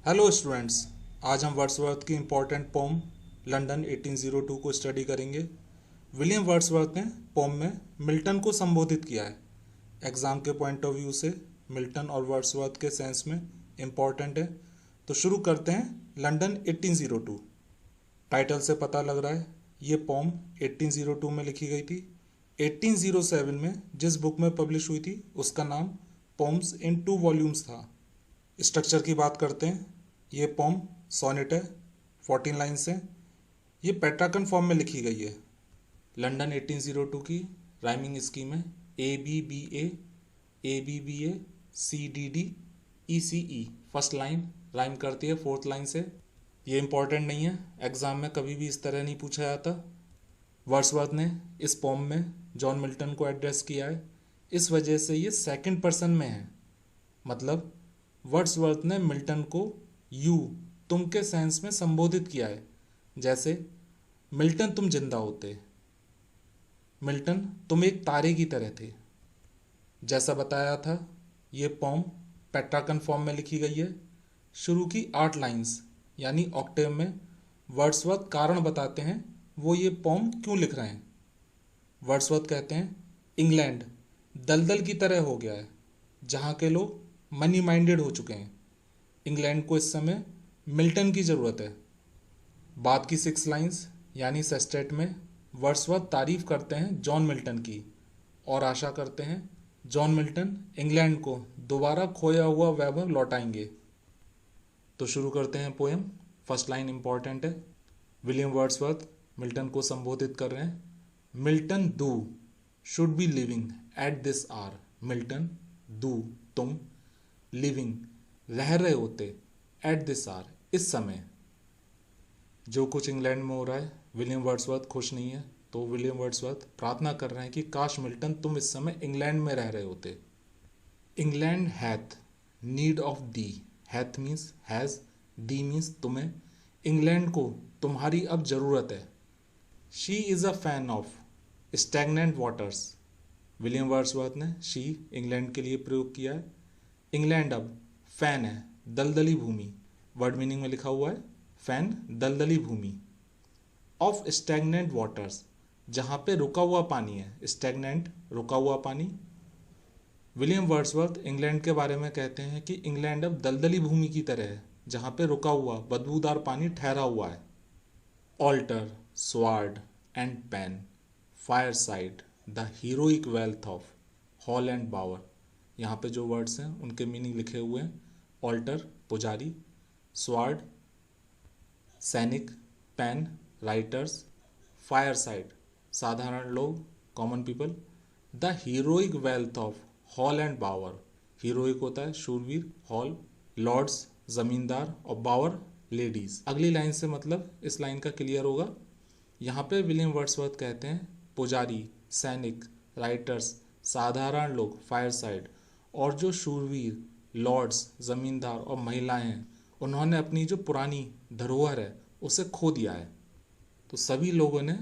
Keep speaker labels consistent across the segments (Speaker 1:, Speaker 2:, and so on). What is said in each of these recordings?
Speaker 1: Hello students. आज हम Wordsworth की इम्पोर्टेंट पोम लंदन 1802 को स्टडी करेंगे। विलियम वर्ड्सवर्थ ने पोम में मिल्टन को संबोधित किया है। एग्ज़ाम के पॉइंट ऑफ व्यू से मिल्टन और वर्ड्सवर्थ के सेंस में इम्पॉर्टेंट है। तो शुरू करते हैं। लंदन 1802 टाइटल से पता लग रहा है ये पोम 1802 में लिखी गई थी। 1807 में जिस बुक में पब्लिश हुई थी उसका नाम पोम्स इन 2 वॉल्यूम्स था। स्ट्रक्चर की बात करते हैं। ये पोम सोनेट है, 14 लाइन्स हैं। ये पेट्राकन फॉर्म में लिखी गई है। लंदन 1802 की राइमिंग स्कीम है ABBA CDD ECE। First line rhyme करती है 4th लाइन से। ये इंपॉर्टेंट नहीं है, एग्जाम में कभी भी इस तरह नहीं पूछा जाता। वर्ड्सवर्थ ने इस पोम में जॉन मिल्टन को एड्रेस किया है, इस वजह से ये सेकंड पर्सन में है। मतलब वर्ड्सवर्थ ने मिल्टन को यू तुम के सेंस में संबोधित किया है। जैसे मिल्टन तुम जिंदा होते, मिल्टन तुम एक तारे की तरह थे। जैसा बताया था ये पोम पेट्राकन फॉर्म में लिखी गई है। शुरू की 8 लाइंस यानी ऑक्टेव में वर्ड्सवर्थ कारण बताते हैं वो ये पोम क्यों लिख रहे हैं। वर्ड्सवर्थ कहते हैं इंग्लैंड दलदल की तरह हो गया है, जहाँ के लोग मनी माइंडेड हो चुके हैं। इंग्लैंड को इस समय मिल्टन की ज़रूरत है। बाद की 6 लाइंस यानी सेस्टेट में वर्ड्सवर्थ तारीफ करते हैं जॉन मिल्टन की और आशा करते हैं जॉन मिल्टन इंग्लैंड को दोबारा खोया हुआ वैभव लौटाएंगे। तो शुरू करते हैं पोएम। फर्स्ट लाइन इंपॉर्टेंट है। विलियम वर्ड्सवर्थ मिल्टन को संबोधित कर रहे हैं। Milton thou should be living at this hour. Milton thou तुम, लिविंग रह रहे होते, एट दिस आवर इस समय। जो कुछ इंग्लैंड में हो रहा है विलियम वर्ड्सवर्थ खुश नहीं है, तो विलियम वर्ड्सवर्थ प्रार्थना कर रहे हैं कि काश मिल्टन तुम इस समय इंग्लैंड में रह रहे होते। England hath need of the. Hath means has, the means तुम्हें। इंग्लैंड को तुम्हारी अब ज़रूरत है। She is a fan of stagnant waters. William Wordsworth ने शी इंग्लैंड के लिए प्रयोग किया है। इंग्लैंड अब फैन है, दलदली भूमि। वर्ड मीनिंग में लिखा हुआ है फैन दलदली भूमि। ऑफ स्टैगनेंट वाटर्स जहाँ पे रुका हुआ पानी है। स्टैगनेंट रुका हुआ पानी। विलियम वर्ड्सवर्थ इंग्लैंड के बारे में कहते हैं कि इंग्लैंड अब दलदली भूमि की तरह है, जहाँ पे रुका हुआ बदबूदार पानी ठहरा हुआ है। Altar, sword and pen, fireside, the heroic wealth of hall and bower. यहाँ पे जो वर्ड्स हैं उनके मीनिंग लिखे हुए हैं। ऑल्टर पुजारी, स्वार्ड सैनिक, पेन राइटर्स, फायर साइड साधारण लोग common people, the heroic wealth of hall and bower. Heroic होता है शूरवीर, हॉल लॉर्ड्स जमींदार और बावर लेडीज। अगली लाइन से मतलब इस लाइन का क्लियर होगा। यहाँ पे विलियम वर्ड्सवर्थ कहते हैं पुजारी, सैनिक, राइटर्स साधारण लोग, फायर साइड, और जो शूरवीर, लॉर्ड्स जमींदार और महिलाएं हैं उन्होंने अपनी जो पुरानी धरोहर है उसे खो दिया है। तो सभी लोगों ने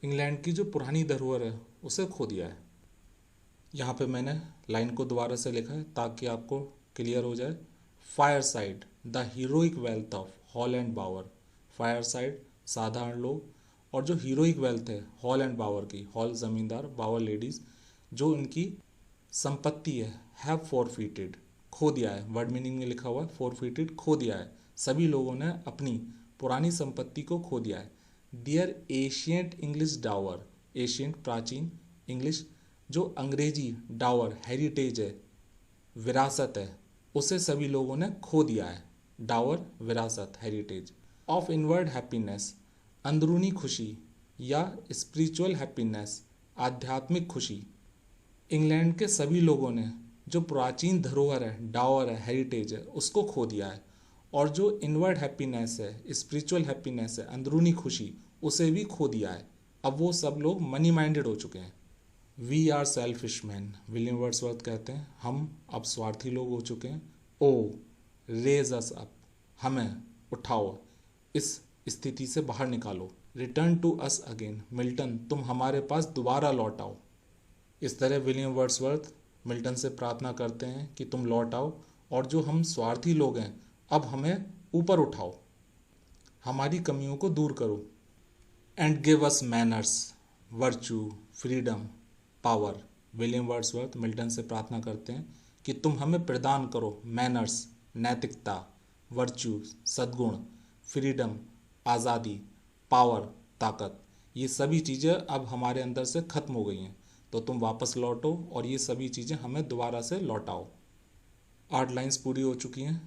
Speaker 1: इंग्लैंड की जो पुरानी धरोहर है उसे खो दिया है। यहाँ पे मैंने लाइन को दोबारा से लिखा है ताकि आपको क्लियर हो जाए। Fireside the heroic wealth of hall and bower. Fireside साधारण लोग, और जो हीरोइक वेल्थ है हॉल एंड बावर की, हॉल ज़मींदार, बावर लेडीज़, जो इनकी संपत्ति है, हैव फॉरफिटेड खो दिया है। वर्ड मीनिंग में लिखा हुआ है फॉरफिटेड खो दिया है। सभी लोगों ने अपनी पुरानी संपत्ति को खो दिया है। दियर एशियंट इंग्लिश डावर, एशियंट प्राचीन, इंग्लिश जो अंग्रेजी, डावर हेरिटेज है, विरासत है, उसे सभी लोगों ने खो दिया है। डावर विरासत हेरिटेज। ऑफ इनवर्ड हैप्पीनेस अंदरूनी खुशी या स्पिरिचुअल हैप्पीनेस आध्यात्मिक खुशी। इंग्लैंड के सभी लोगों ने जो प्राचीन धरोहर है, डावर है, हेरिटेज है, उसको खो दिया है। और जो इनवर्ड हैप्पीनेस है, स्पिरिचुअल हैप्पीनेस है, अंदरूनी खुशी, उसे भी खो दिया है। अब वो सब लोग मनी माइंडेड हो चुके हैं। We are selfish man. William Wordsworth कहते हैं हम अब स्वार्थी लोग हो चुके हैं। ओ रेज अस अप, हमें उठाओ, इस स्थिति से बाहर निकालो। Return to us again, Milton तुम हमारे पास दोबारा लौट आओ। इस तरह विलियम वर्ड्सवर्थ मिल्टन से प्रार्थना करते हैं कि तुम लौट आओ और जो हम स्वार्थी लोग हैं अब हमें ऊपर उठाओ, हमारी कमियों को दूर करो। And give us manners, virtue, freedom, power. William Wordsworth Milton से प्रार्थना करते हैं कि तुम हमें प्रदान करो मैनर्स, नैतिकता, वर्चू, सद्गुण, फ्रीडम, आज़ादी, पावर, ताकत। ये सभी चीज़ें अब हमारे अंदर से खत्म हो गई हैं, तो तुम वापस लौटो और ये सभी चीज़ें हमें दोबारा से लौटाओ। 8 लाइंस पूरी हो चुकी हैं।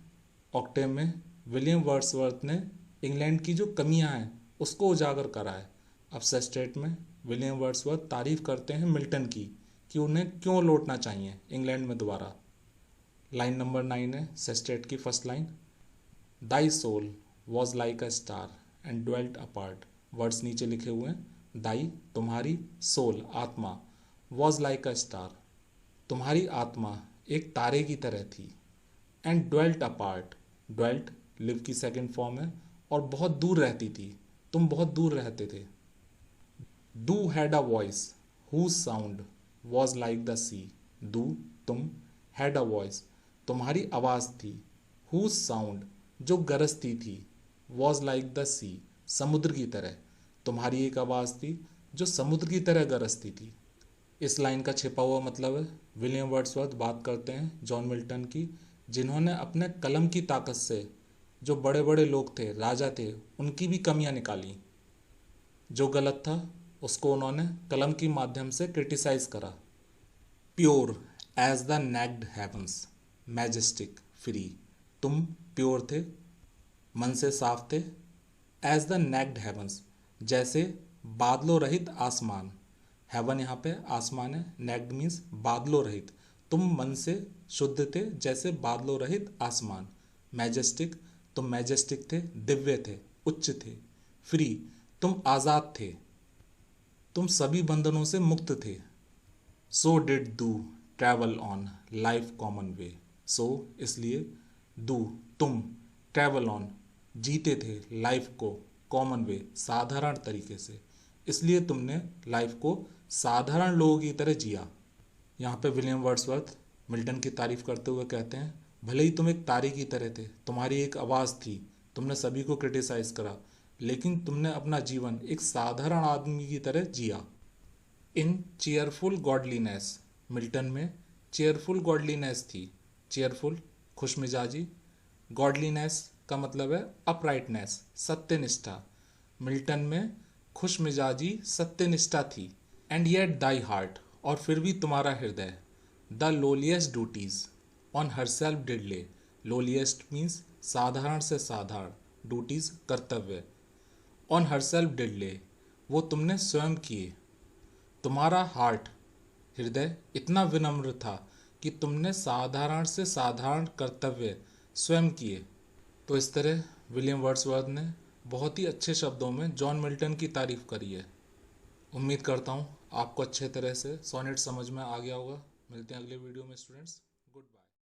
Speaker 1: ऑक्टेव में विलियम वर्ड्सवर्थ ने इंग्लैंड की जो कमियां हैं उसको उजागर करा है। अब सेस्टेट में विलियम वर्ड्सवर्थ तारीफ करते हैं मिल्टन की कि उन्हें क्यों लौटना चाहिए इंग्लैंड में दोबारा। लाइन नंबर 9 है सेस्टेट की first line. Thy soul was like a star and dwelt apart. Words नीचे लिखे हुए हैं। दाई तुम्हारी, सोल आत्मा, वॉज लाइक अ स्टार तुम्हारी आत्मा एक तारे की तरह थी। And dwelt apart, dwelt live की सेकेंड फॉर्म है और बहुत दूर रहती थी, तुम बहुत दूर रहते थे। Thou had a voice whose sound was like the sea. Thou तुम, हैड अ वॉइस तुम्हारी आवाज़ थी, हुज साउंड जो गरजती थी, वॉज लाइक द सी समुद्र की तरह, तुम्हारी एक आवाज़ थी जो समुद्र की तरह गरजती थी। इस लाइन का छिपा हुआ मतलब है विलियम वर्ड्सवर्थ बात करते हैं जॉन मिल्टन की, जिन्होंने अपने कलम की ताकत से जो बड़े बड़े लोग थे, राजा थे, उनकी भी कमियां निकाली। जो गलत था उसको उन्होंने कलम के माध्यम से क्रिटिसाइज करा। Pure as the naked heavens, majestic, free. तुम प्योर थे, मन से साफ थे। एज द नेक्ड हेवंस, जैसे बादलों रहित आसमान। हेवन यहाँ पे आसमान है, नेक्ड मीन्स बादलों रहित। तुम मन से शुद्ध थे जैसे बादलों रहित आसमान। मैजेस्टिक, तुम मैजेस्टिक थे, दिव्य थे, उच्च थे। फ्री, तुम आज़ाद थे, तुम सभी बंधनों से मुक्त थे। सो डिड thou travel on life common way. So इसलिए, डू तुम, ट्रैवल ऑन जीते थे लाइफ को, कॉमन वे साधारण तरीके से, इसलिए तुमने लाइफ को साधारण लोगों की तरह जिया। यहाँ पे विलियम वर्ड्सवर्थ मिल्टन की तारीफ करते हुए कहते हैं, भले ही तुम एक तारे की तरह थे, तुम्हारी एक आवाज़ थी, तुमने सभी को क्रिटिसाइज करा, लेकिन तुमने अपना जीवन एक साधारण आदमी की तरह जिया। इन चेयरफुल गॉडलीनेस, मिल्टन में चेयरफुल गॉडलीनेस थी। चेयरफुल खुशमिजाजी, गॉडलीनेस का मतलब है अपराइटनेस, सत्यनिष्ठा। मिल्टन में खुशमिजाजी सत्यनिष्ठा थी। एंड येट दाई हार्ट, और फिर भी तुम्हारा हृदय। The lowliest duties on herself did lay. Lowliest means साधारण से साधारण, ड्यूटीज कर्तव्य। ऑन हरसेल्फ डिड ले, वो तुमने स्वयं किए। तुम्हारा हार्ट, हृदय इतना विनम्र था कि तुमने साधारण से साधारण कर्तव्य स्वयं किए। तो इस तरह विलियम वर्ड्सवर्थ ने बहुत ही अच्छे शब्दों में जॉन मिल्टन की तारीफ करी है। उम्मीद करता हूँ आपको अच्छे तरह से सोनेट समझ में आ गया होगा। मिलते हैं अगले वीडियो में स्टूडेंट्स।